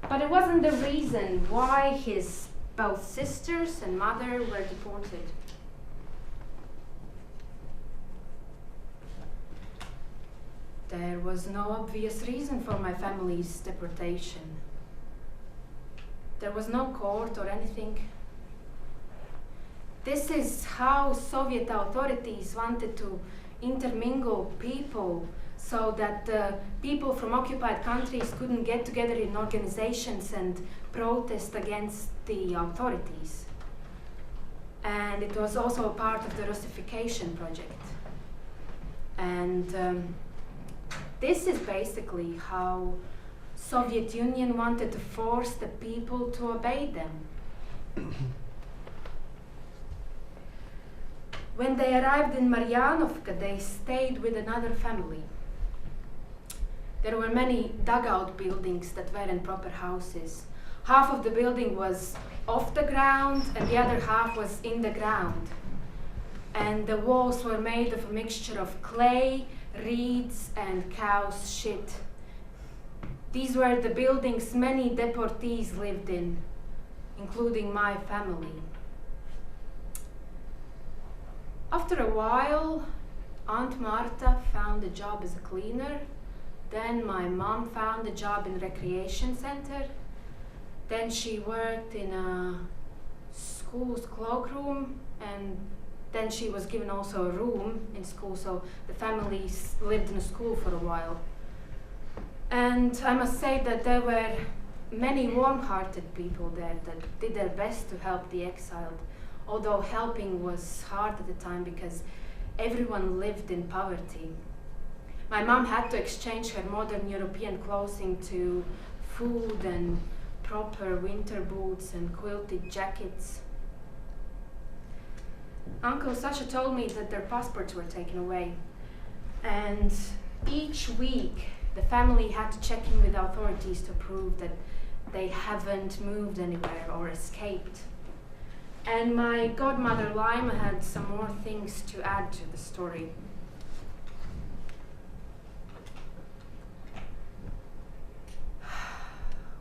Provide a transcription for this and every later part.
But it wasn't the reason why his both sisters and mother were deported. There was no obvious reason for my family's deportation. There was no court or anything. This is how Soviet authorities wanted to intermingle people so that people from occupied countries couldn't get together in organizations and protest against the authorities. And it was also a part of the Russification project. And this is basically how Soviet Union wanted to force the people to obey them. When they arrived in Maryanovka, they stayed with another family. There were many dugout buildings that weren't proper houses. Half of the building was off the ground and the other half was in the ground. And the walls were made of a mixture of clay, reeds, and cow's shit. These were the buildings many deportees lived in, including my family. After a while, Aunt Marta found a job as a cleaner. Then my mom found a job in a recreation center. Then she worked in a school's cloakroom, and then she was given also a room in school, so the family lived in a school for a while. And I must say that there were many warm-hearted people there that did their best to help the exiled, although helping was hard at the time because everyone lived in poverty. My mom had to exchange her modern European clothing to food and proper winter boots and quilted jackets. Uncle Sasha told me that their passports were taken away, and each week the family had to check in with authorities to prove that they haven't moved anywhere or escaped. And my godmother Lima had some more things to add to the story.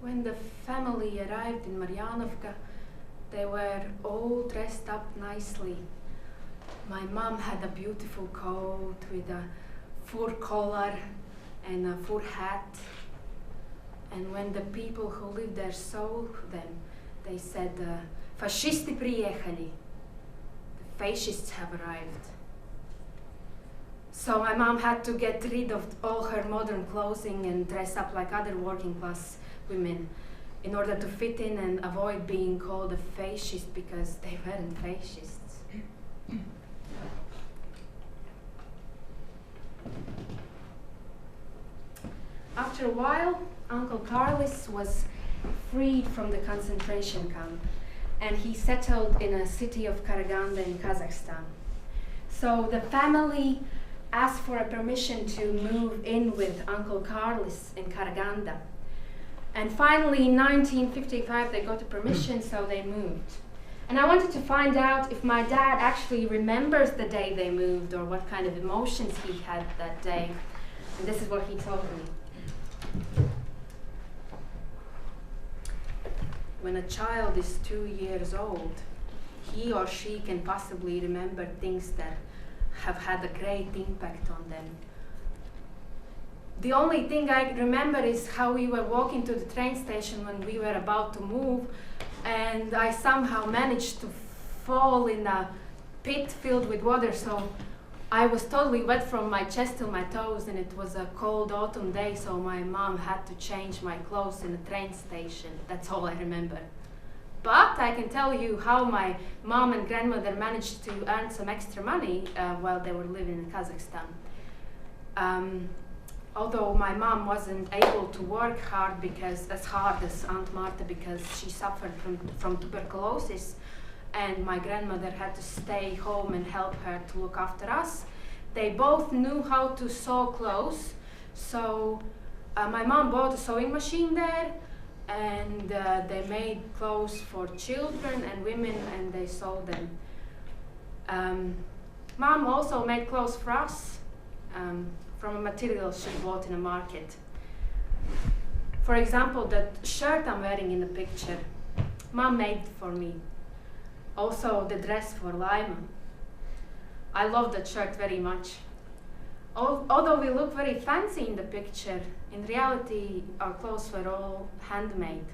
When the family arrived in Maryanovka, they were all dressed up nicely. My mom had a beautiful coat with a fur collar and a fur hat. And when the people who lived there saw them, they said, "Fascisti приехали." The fascists have arrived. So my mom had to get rid of all her modern clothing and dress up like other working class women in order to fit in and avoid being called a fascist because they weren't fascists. After a while, Uncle Carlis was freed from the concentration camp and he settled in a city of Karaganda in Kazakhstan. So the family asked for a permission to move in with Uncle Carlis in Karaganda. And finally, in 1955, they got a permission, so they moved. And I wanted to find out if my dad actually remembers the day they moved or what kind of emotions he had that day. And this is what he told me. When a child is 2 years old, he or she can possibly remember things that have had a great impact on them. The only thing I remember is how we were walking to the train station when we were about to move, and I somehow managed to fall in a pit filled with water, so I was totally wet from my chest to my toes, and it was a cold autumn day, so my mom had to change my clothes in a train station. That's all I remember. But I can tell you how my mom and grandmother managed to earn some extra money while they were living in Kazakhstan. Although my mom wasn't able to work as hard as Aunt Marta because she suffered from tuberculosis, and my grandmother had to stay home and help her to look after us. They both knew how to sew clothes, so my mom bought a sewing machine there, and they made clothes for children and women, and they sold them. Mom also made clothes for us from a material she bought in a market. For example, that shirt I'm wearing in the picture, Mom made for me. Also the dress for Lima. I love that shirt very much. Although we look very fancy in the picture, in reality our clothes were all handmade.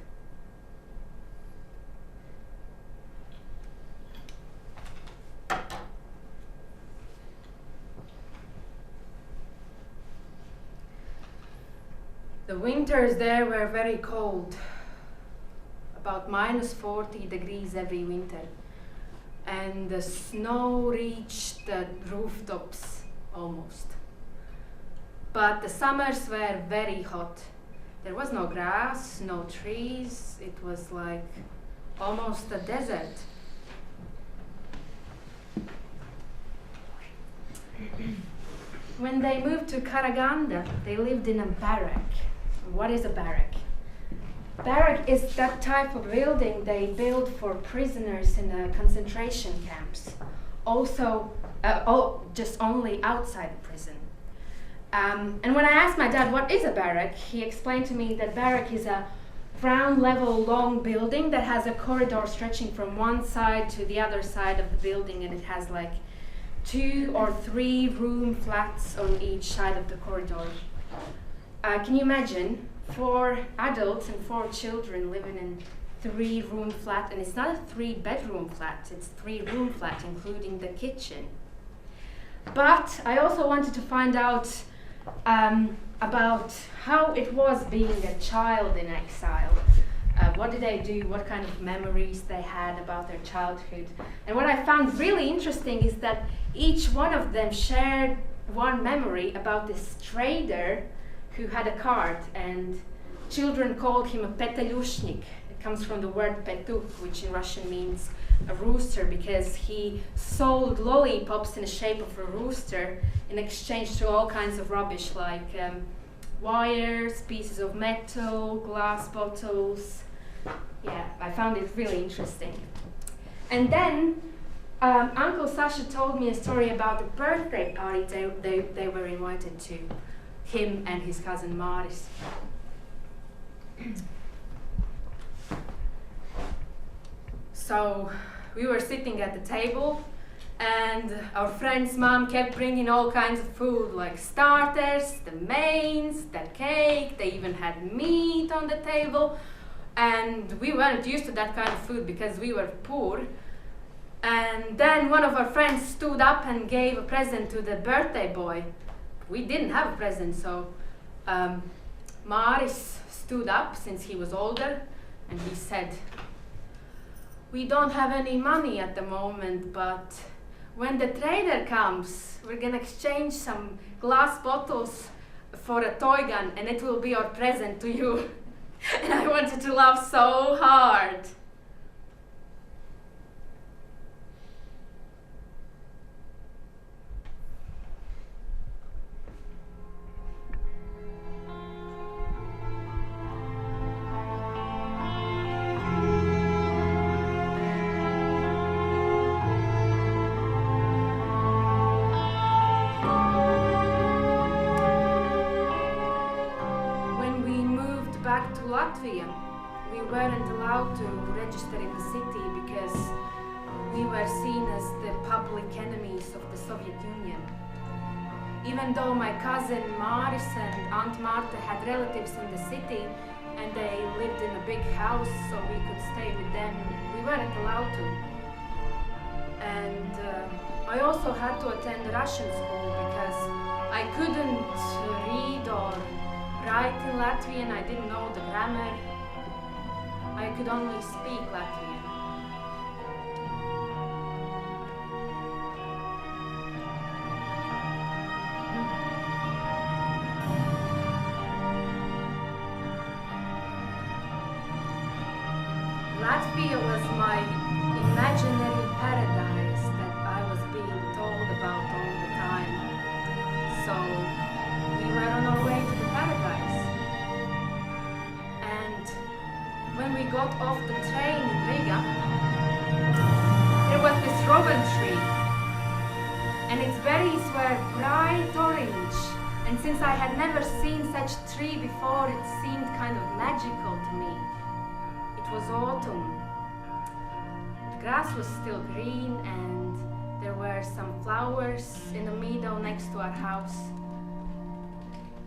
The winters there were very cold, about -40 degrees every winter, and the snow reached the rooftops almost. But the summers were very hot. There was no grass, no trees, it was like almost a desert. When they moved to Karaganda, they lived in a barrack. What is a barrack? Barrack is that type of building they build for prisoners in the concentration camps. Also, just only outside the prison. And when I asked my dad what is a barrack, he explained to me that barrack is a ground level long building that has a corridor stretching from one side to the other side of the building, and it has like 2 or 3 room flats on each side of the corridor. Can you imagine 4 adults and 4 children living in 3 room flat? And it's not a 3 bedroom flat, it's 3 room flat including the kitchen. But I also wanted to find out about how it was being a child in exile. What did they do, what kind of memories they had about their childhood. And what I found really interesting is that each one of them shared one memory about this trader who had a cart, and children called him a petelushnik. It comes from the word petuch, which in Russian means a rooster, because he sold lollipops in the shape of a rooster in exchange to all kinds of rubbish like wires, pieces of metal, glass bottles. Yeah, I found it really interesting. And then Uncle Sasha told me a story about the birthday party they were invited to, him and his cousin Maris. So we were sitting at the table, and our friend's mom kept bringing all kinds of food, like starters, the mains, the cake. They even had meat on the table, and we weren't used to that kind of food because we were poor. And then one of our friends stood up and gave a present to the birthday boy. We didn't have a present, so Maris stood up since he was older, and he said, "We don't have any money at the moment, but when the trader comes, we're gonna exchange some glass bottles for a toy gun, and it will be our present to you." And I wanted to laugh so hard. Latvia, we weren't allowed to register in the city because we were seen as the public enemies of the Soviet Union. Even though my cousin Maris and Aunt Marta had relatives in the city and they lived in a big house so we could stay with them, we weren't allowed to. And I also had to attend Russian school because I couldn't read or write in Latvian. I didn't know the grammar. I could only speak Latvian. Latvia was my imaginary paradise that I was being told about all the time. So we were on our way to the paradise. And when we got off the train in Riga, there was this robin tree, and its berries were bright orange, and And since I had never seen such tree before, it seemed kind of magical to me. It was autumn. The grass was still green and there were some flowers in the meadow next to our house.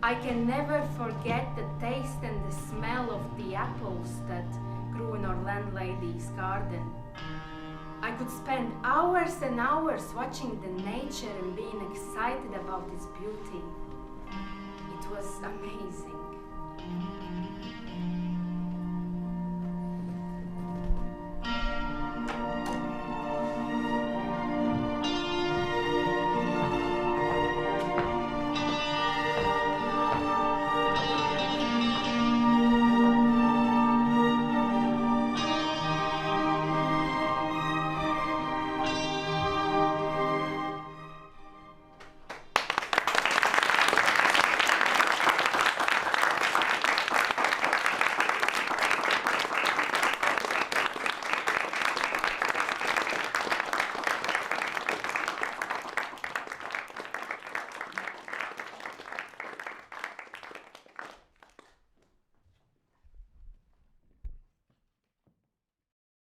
I can never forget the taste and the smell of the apples that grew in our landlady's garden. I could spend hours and hours watching the nature and being excited about its beauty. It was amazing.